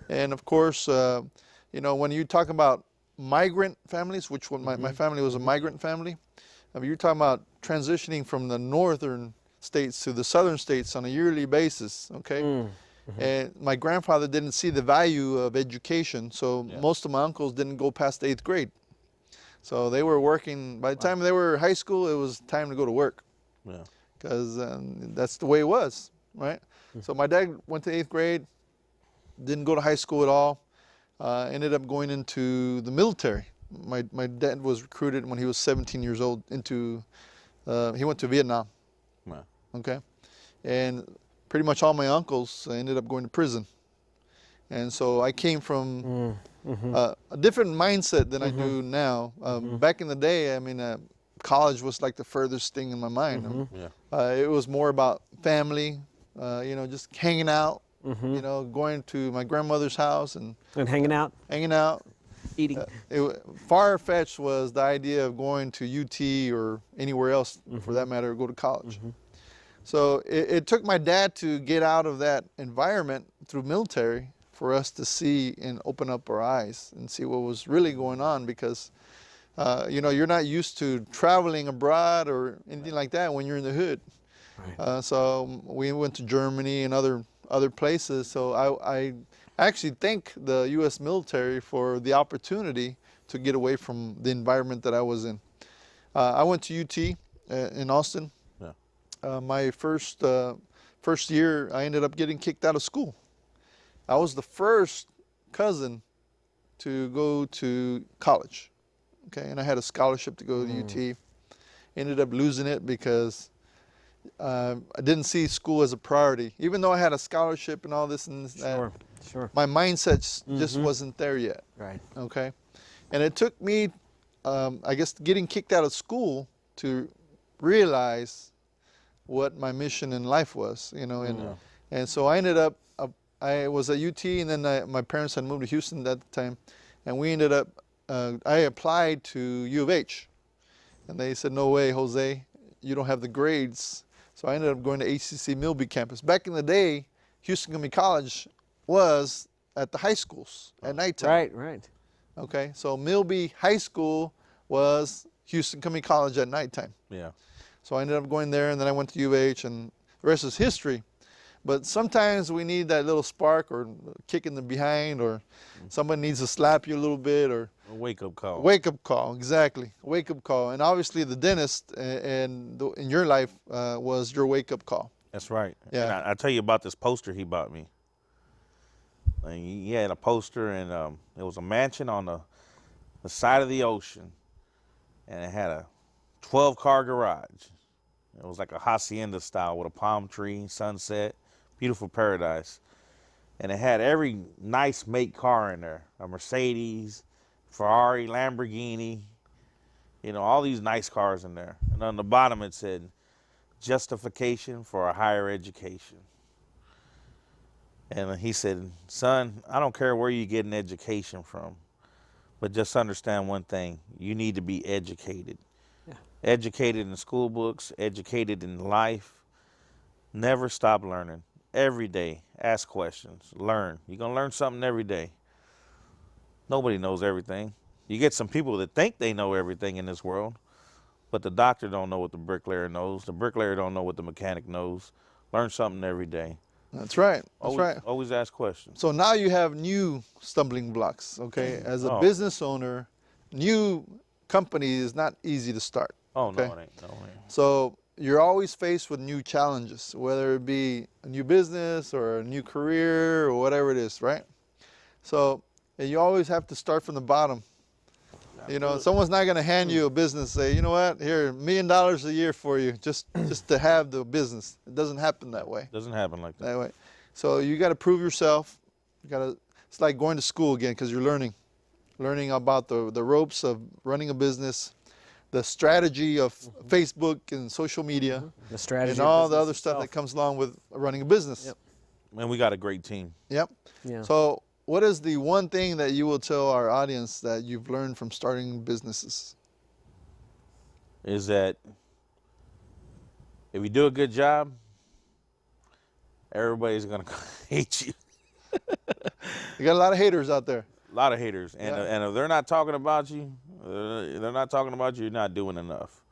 And of course, you know, when you talk about migrant families, which one, my family was a migrant family, I mean, you're talking about transitioning from the northern states to the southern states on a yearly basis, okay? And my grandfather didn't see the value of education, so most of my uncles didn't go past 8th grade. So they were working, by the time they were high school, it was time to go to work. Yeah. Because that's the way it was, right? So my dad went to 8th grade, didn't go to high school at all, ended up going into the military. My dad was recruited when he was 17 years old into, he went to Vietnam, Wow. okay? And pretty much all my uncles ended up going to prison. And so I came from a different mindset than I do now. Back in the day, I mean, college was like the furthest thing in my mind. It was more about family, you know, just hanging out, you know, going to my grandmother's house and hanging out, eating. Far-fetched was the idea of going to UT or anywhere else, for that matter, go to college. So it took my dad to get out of that environment through military for us to see and open up our eyes and see what was really going on, because you know, you're not used to traveling abroad or anything like that when you're in the hood. Right. So we went to Germany and other places. So I actually thank the U.S. military for the opportunity to get away from the environment that I was in. I went to UT in Austin. My first year, I ended up getting kicked out of school. I was the first cousin to go to college, okay, and I had a scholarship to go to UT. Ended up losing it because I didn't see school as a priority, even though I had a scholarship and all this and that. Sure. My mindset just wasn't there yet. Right. Okay, and it took me, I guess, getting kicked out of school to realize what my mission in life was, you know, and so I ended up, I was at UT, and then my parents had moved to Houston at the time, and we ended up, I applied to U of H, and they said, no way, Jose, you don't have the grades. So I ended up going to HCC Milby campus. Back in the day, Houston Community College was at the high schools at nighttime. Right. Okay, so Milby High School was Houston Community College at nighttime. Yeah. So I ended up going there, and then I went to UH, and the rest is history. But sometimes we need that little spark or kick in the behind, or somebody needs to slap you a little bit, or A wake-up call. wake-up call, exactly, wake-up call. And obviously the dentist in your life was your wake-up call. That's right. Yeah. And I tell you about this poster he bought me. And he had a poster, and it was a mansion on the side of the ocean, and it had a 12-car garage. It was like a hacienda style with a palm tree, sunset, beautiful paradise. And it had every nice make car in there, a Mercedes, Ferrari, Lamborghini, you know, all these nice cars in there. And on the bottom it said, justification for a higher education. And he said, son, I don't care where you get an education from, but just understand one thing, you need to be educated. Yeah. Educated in school books, educated in life. Never stop learning. Every day, ask questions, learn. You're going to learn something every day. Nobody knows everything. You get some people that think they know everything in this world, but the doctor don't know what the bricklayer knows. The bricklayer don't know what the mechanic knows. Learn something every day. That's right. That's right. Always ask questions. So now you have new stumbling blocks, okay? As a business owner, new company is not easy to start. Oh, okay? no, it ain't. No, it ain't. So you're always faced with new challenges, whether it be a new business or a new career or whatever it is, right? So and you always have to start from the bottom. You know, someone's not going to hand you a business and say, you know what, here, $1 million a year for you, just to have the business. It doesn't happen that way. Doesn't happen like that. That way. So you got to prove yourself. You got to it's like going to school again because you're learning about the ropes of running a business, the strategy of Facebook and social media, The strategy and of all the business other stuff itself. that comes along with running a business. Yep. And we got a great team. Yep. Yeah. So, what is the one thing that you will tell our audience that you've learned from starting businesses? Is that if you do a good job, everybody's gonna hate you. You got a lot of haters out there. A lot of haters, and Yeah. and if they're not talking about you, you're not doing enough.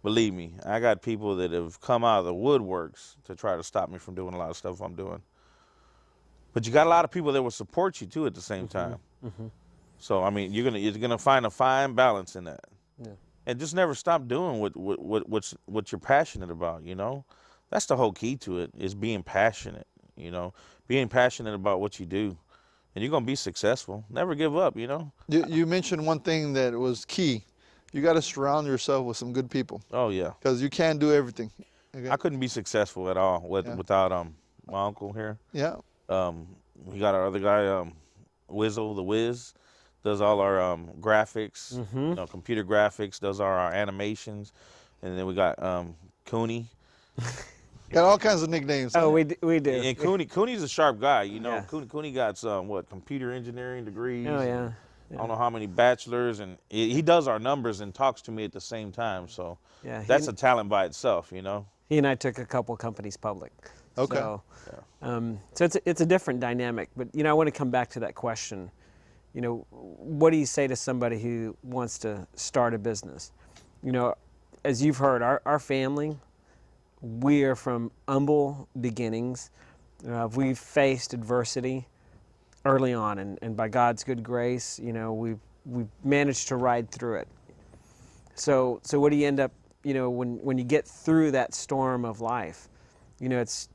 Believe me, I got people that have come out of the woodworks to try to stop me from doing a lot of stuff I'm doing. But you got a lot of people that will support you too at the same time. So I mean, you're gonna find a fine balance in that, Yeah. and just never stop doing what you're passionate about. You know, that's the whole key to it, is being passionate. You know, being passionate about what you do, and you're gonna be successful. Never give up. You know. You mentioned one thing that was key. You got to surround yourself with some good people Oh yeah. because you can't do everything. Okay? I couldn't be successful at all without my uncle here. Yeah. We got our other guy, Wizzle the Wiz, does all our graphics, you know, computer graphics, does all our animations, and then we got Cooney. Got all kinds of nicknames. Oh, huh? we do. And Cooney's a sharp guy, you know. Yeah. Cooney got some computer engineering degrees. Oh, yeah. I don't know how many bachelors, and he does our numbers and talks to me at the same time. So Yeah, that's a talent by itself, you know. He and I took a couple companies public. Okay. So, so it's a different dynamic. But, you know, I want to come back to that question. You know, what do you say to somebody who wants to start a business? You know, as you've heard, our family, we are from humble beginnings. We've faced adversity early on, and by God's good grace, you know, we've managed to ride through it. So what do you end up, you know, when you get through that storm of life? You know, it's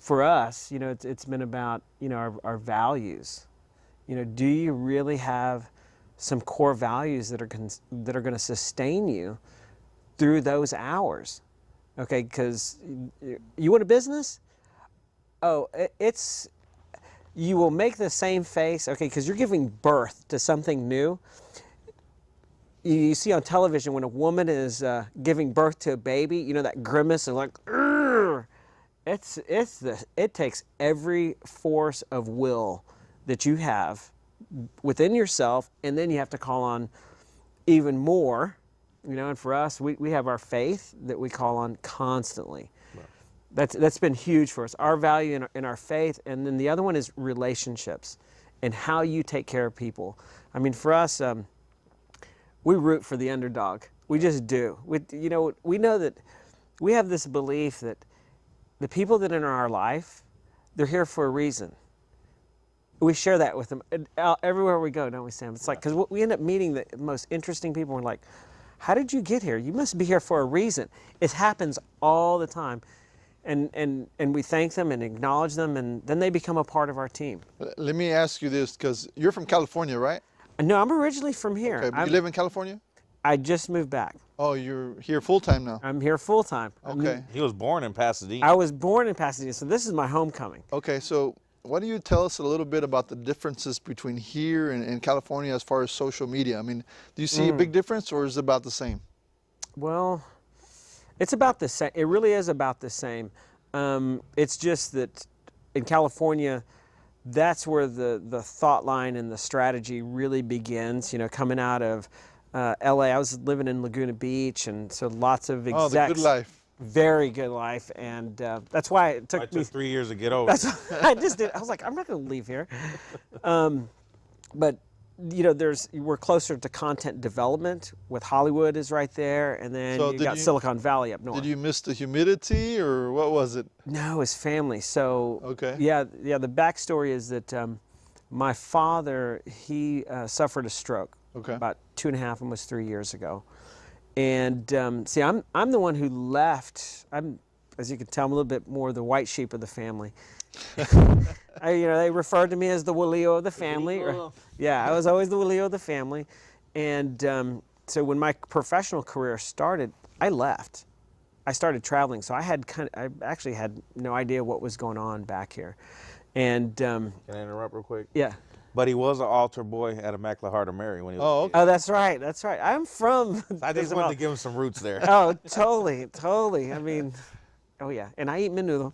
for us, you know, it's been about, you know, our values. You know, do you really have some core values that are going to sustain you through those hours? Okay, because you want a business? Oh, you will make the same face, okay, because you're giving birth to something new. You see on television when a woman is giving birth to a baby, you know, that grimace and like, "Urgh." It takes every force of will that you have within yourself, and then you have to call on even more, you know. And for us, we have our faith that we call on constantly. That's been huge for us. Our value in our faith, and then the other one is relationships and how you take care of people. I mean, for us, we root for the underdog. We just do. We know that we have this belief that the people that are in our life, they're here for a reason. We share that with them everywhere we go, don't we, Sam? It's like, because we end up meeting the most interesting people. We're like, how did you get here? You must be here for a reason. It happens all the time. And we thank them and acknowledge them, and then they become a part of our team. Let me ask you this, because you're from California, right? No, I'm originally from here. Okay, but you live in California? I just moved back. Oh, you're here full time now. I'm here full time. Okay. He was born in Pasadena. I was born in Pasadena, so this is my homecoming. Okay, so why don't you tell us a little bit about the differences between here and California as far as social media? I mean, do you see a big difference, or is it about the same? Well, it's about the same. It really is about the same. It's just that in California, that's where the thought line and the strategy really begins. You know, coming out of LA, I was living in Laguna Beach, and so lots of execs. Oh, the good life. Very good life, and that's why it took I me took 3 years to get over. That's I just did. I was like, I'm not going to leave here. But you know, we're closer to content development. With Hollywood is right there, and then So you did got you- Silicon Valley up north. Did you miss the humidity, or what was it? No, his family. So Okay. yeah. The backstory is that my father, he suffered a stroke Okay. about 2.5, almost 3 years ago. And see, I'm the one who left. I'm, as you can tell, I'm a little bit more the white sheep of the family. They referred to me as the Willio of the family. Yeah, I was always the Willio of the family. And so when my professional career started, I left. I started traveling, so I actually had no idea what was going on back here. And Can I interrupt real quick? yeah. But he was an altar boy at Immaculate Heart of Mary when he was Oh, a okay. kid. Oh, that's right. That's right. I'm from. I just wanted to give him some roots there. Oh, totally, totally. I mean, oh yeah, and I eat menudo.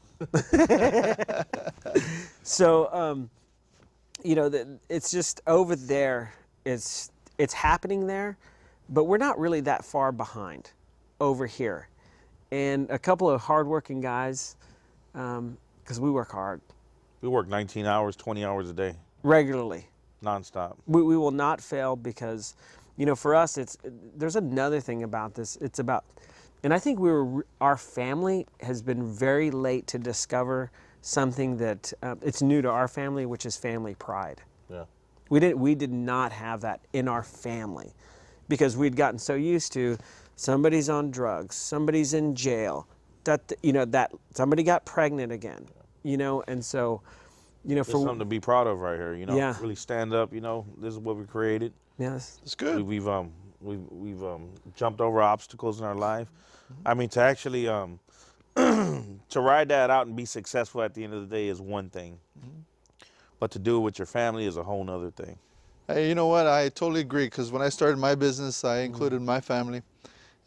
So, you know, it's just over there. It's happening there, but we're not really that far behind over here. And a couple of hardworking guys, because we work hard We work 19 hours, 20 hours a day, regularly. nonstop. We will not fail because, you know, for us, there's another thing about this. It's about, and I think our family has been very late to discover something that it's new to our family, which is family pride. Yeah. We did not have that in our family because we'd gotten so used to somebody's on drugs, somebody's in jail, that somebody got pregnant again, you know, and so, you know, It's something to be proud of right here, you know. Yeah. Really stand up, you know. This is what we created. yes, It's good. We've jumped over obstacles in our life. I mean, to actually to ride that out and be successful at the end of the day is one thing, but to do it with your family is a whole nother thing. Hey, you know what? I totally agree because when I started my business, I included my family.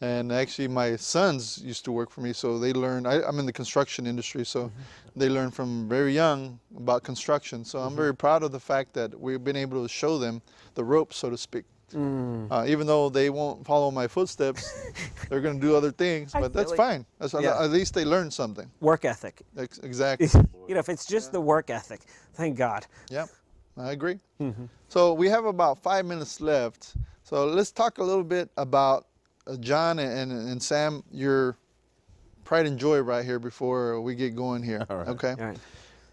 And actually, my sons used to work for me, so they learned. I'm in the construction industry, so they learn from very young about construction. So I'm very proud of the fact that we've been able to show them the ropes, so to speak. Even though they won't follow my footsteps, they're going to do other things, but that's feel fine. That's Yeah. At least they learned something. work ethic. Exactly. You know, if it's just the work ethic, thank God. Yep, I agree. So we have about 5 minutes left. So let's talk a little bit about John and Sam, your pride and joy right here before we get going here. All right. Okay. All right.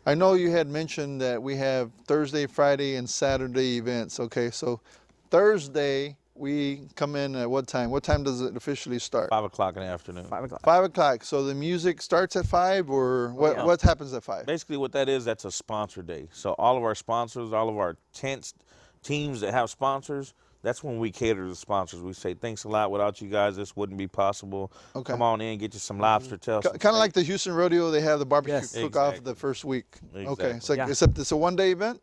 I know you had mentioned that we have Thursday, Friday, and Saturday events. Okay, so Thursday we come in at what time? What time does it officially start? 5 o'clock in the afternoon. 5 o'clock. 5 o'clock. So the music starts at 5, or what? yeah. What happens at 5? Basically, what that is, that's a sponsor day. So all of our sponsors, all of our teams that have sponsors, that's when we cater to the sponsors. We say, thanks a lot. Without you guys, this wouldn't be possible. Okay. Come on in, get you some lobster tails. Kind of like the Houston Rodeo, they have the barbecue Yes. cook-off Exactly. the first week. Okay, Exactly. so Yeah. except it's a one-day event.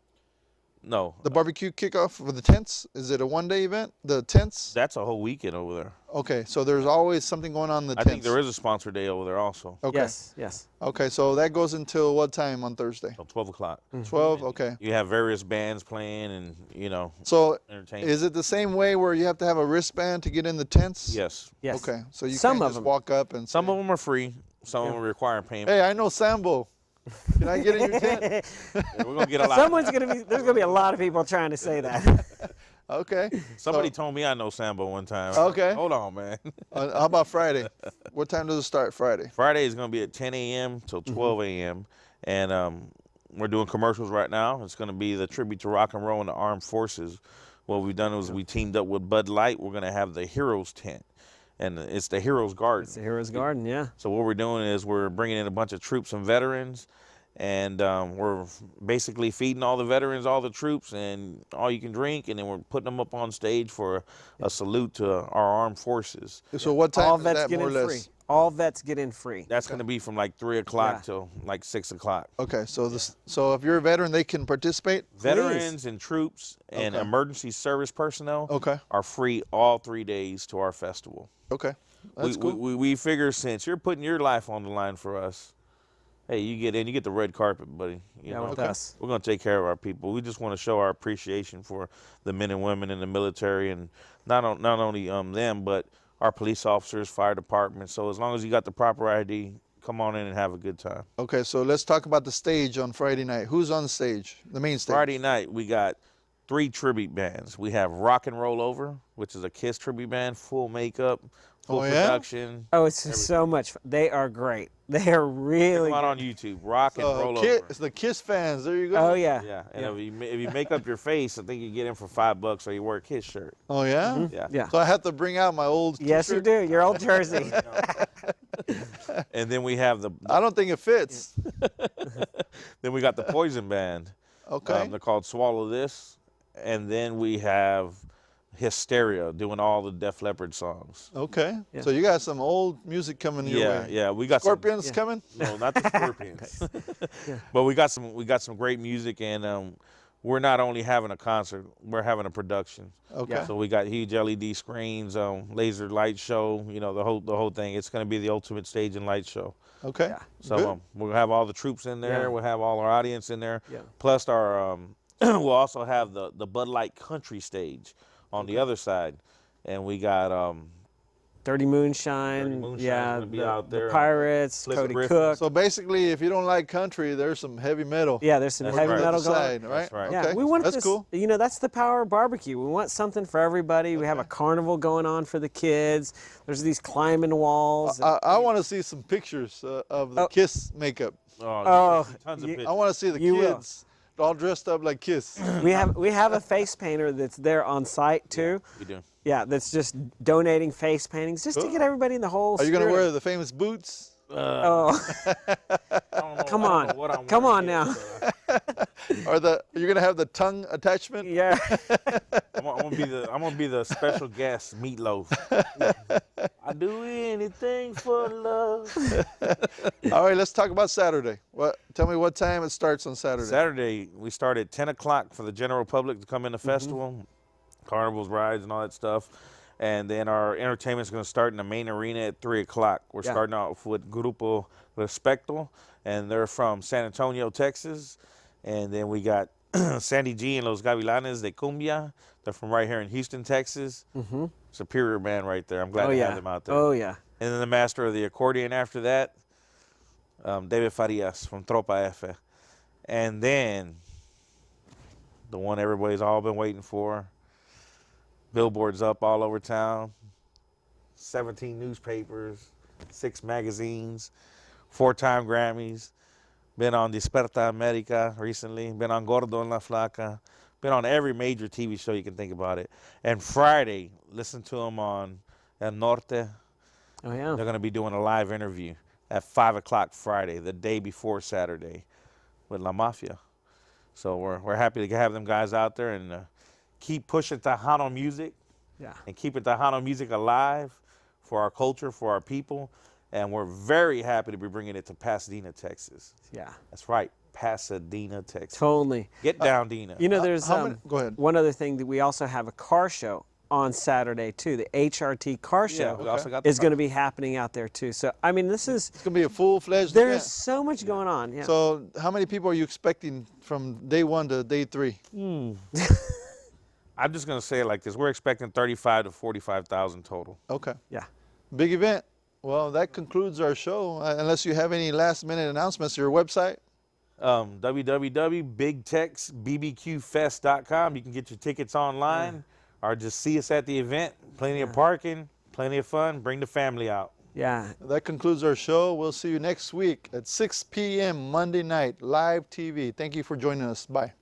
No, The barbecue kickoff for the tents, is it a one-day event? The tents? that's a whole weekend over there. Okay, so there's always something going on in the I tents. think there is a sponsor day over there also. Okay. Yes, yes. Okay, so that goes until what time on Thursday? So 12 o'clock. 12. Okay. You have various bands playing and, you know, So entertainment. is it the same way where you have to have a wristband to get in the tents? Yes. Yes. Okay, so you Some can't of just them. walk up and Some say, of them are free. Some of them require payment. hey, I know Sambo. Can I get in your tent? We're going to get a lot. There's gonna be a lot of people trying to say that. Okay. Somebody told me I know Sambo one time. Okay. Hold on, man. How about Friday? What time does it start Friday? Friday is going to be at 10 a.m. till 12 a.m. And we're doing commercials right now. It's going to be the tribute to rock and roll and the armed forces. What we've done is we teamed up with Bud Light. We're going to have the Heroes tent. And it's the Heroes Garden. It's the Heroes Garden, yeah. So what we're doing is we're bringing in a bunch of troops and veterans, and we're basically feeding all the veterans all the troops and all you can drink, and then we're putting them up on stage for a salute to our armed forces. So what time All is vets that, get more or in less? free. All vets get in free. That's going to be from like 3 o'clock Yeah. till like 6 o'clock. Okay, so so if you're a veteran, they can participate? Veterans and troops and Okay. emergency service personnel Okay, are free all 3 days to our festival. okay. That's cool. We figure since you're putting your life on the line for us, hey, you get in, you get the red carpet, buddy. You Yeah, know? with us. We're going to take care of our people. We just want to show our appreciation for the men and women in the military, and not only them, but our police officers, fire department. So as long as you got the proper ID, come on in and have a good time. Okay, so let's talk about the stage on Friday night. Who's on the stage? The main stage? Friday night, we got 3 tribute bands. We have Rock and Roll Over, which is a KISS tribute band, full makeup, full Oh, yeah? production. Oh, it's just so much fun. They are great. They are really Come out good. on YouTube, Rock and Roll Over. It's the KISS fans. There you go. Oh, yeah. Yeah, and if you make up your face, I think you get in for $5 or you wear a KISS shirt. Oh, yeah? Yeah. Yeah. So I have to bring out my old Yes, you t-shirt? do. Your old jersey. And then we have I don't think it fits. then we got the Poison Band. Okay. They're called Swallow This. And then we have Hysteria, doing all the Def Leppard songs. Okay. Yeah. So you got some old music coming your Yeah, way. yeah, we got Scorpions coming? No, not the Scorpions. But we got some great music, and we're not only having a concert, we're having a production. Okay. Yeah. So we got huge LED screens, laser light show, the whole thing. It's going to be the ultimate stage and light show. Okay. Yeah. So Good. we'll have all the troops in there. Yeah. We'll have all our audience in there. Yeah. Plus our we'll also have the Bud Light Country stage on the other side, and we got Dirty Moonshine. Moonshine's Yeah. gonna be the, out there. the Pirates. Flip Cody Griffin. Cook. So basically, if you don't like country, there's some heavy metal. Yeah, there's some That's heavy right. metal going on. Side, right? That's right. Yeah, Okay. we want That's this. cool. That's the power of barbecue. We want something for everybody. We have a carnival going on for the kids. There's these climbing walls. I want to see some pictures of the Kiss makeup. Oh, tons of you- pictures. I want to see the You will. kids all dressed up like Kiss. we have a face painter that's there on site too. We do. Yeah, that's just donating face paintings just to get everybody in the whole. Are you going to spirit. wear the famous boots? Oh, I don't know- come I don't on, know what I'm come on wearing now. yet, Or you're going to have the tongue attachment? Yeah. I'm gonna be the special guest, Meatloaf. I do anything for love. All right, let's talk about Saturday. Tell me what time it starts on Saturday. Saturday we start at 10 o'clock for the general public to come in the festival, carnivals, rides, and all that stuff. And then our entertainment's going to start in the main arena at 3 o'clock. We're Yeah. starting off with Grupo Respecto, and they're from San Antonio, Texas. And then we got Sandy G and Los Gavilanes de Cumbia. They're from right here in Houston, Texas. Superior band right there. I'm glad Oh to yeah. have them out there. Oh yeah. And then the master of the accordion after that, David Farias from Tropa F. And then the one everybody's all been waiting for, billboards up all over town, 17 newspapers, 6 magazines, 4-time Grammys, been on Desperta America recently, been on Gordo en la Flaca, been on every major TV show you can think about it. And Friday, listen to them on El Norte. Oh yeah. They're going to be doing a live interview at 5 o'clock Friday, the day before Saturday, with La Mafia. So we're happy to have them guys out there and keep pushing Tejano music Yeah. and keeping Tejano music alive for our culture, for our people. And we're very happy to be bringing it to Pasadena, Texas. Yeah. That's right, Pasadena, Texas. Totally. Get down, Dina. There's Go ahead. one other thing that we also have a car show on Saturday too. The HRT car show we also got the is going to be happening out there too. So I mean, this is It's going to be a full-fledged there's event. so much going on. Yeah. So how many people are you expecting from day 1 to day 3? I'm just going to say it like this. We're expecting 35 to 45,000 total. Okay. yeah. Big event. Well, that concludes our show. Unless you have any last-minute announcements, your website? www.bigtexbbqfest.com. You can get your tickets online or just see us at the event. Plenty of parking, plenty of fun. Bring the family out. Yeah. That concludes our show. We'll see you next week at 6 p.m. Monday night, live TV. Thank you for joining us. Bye.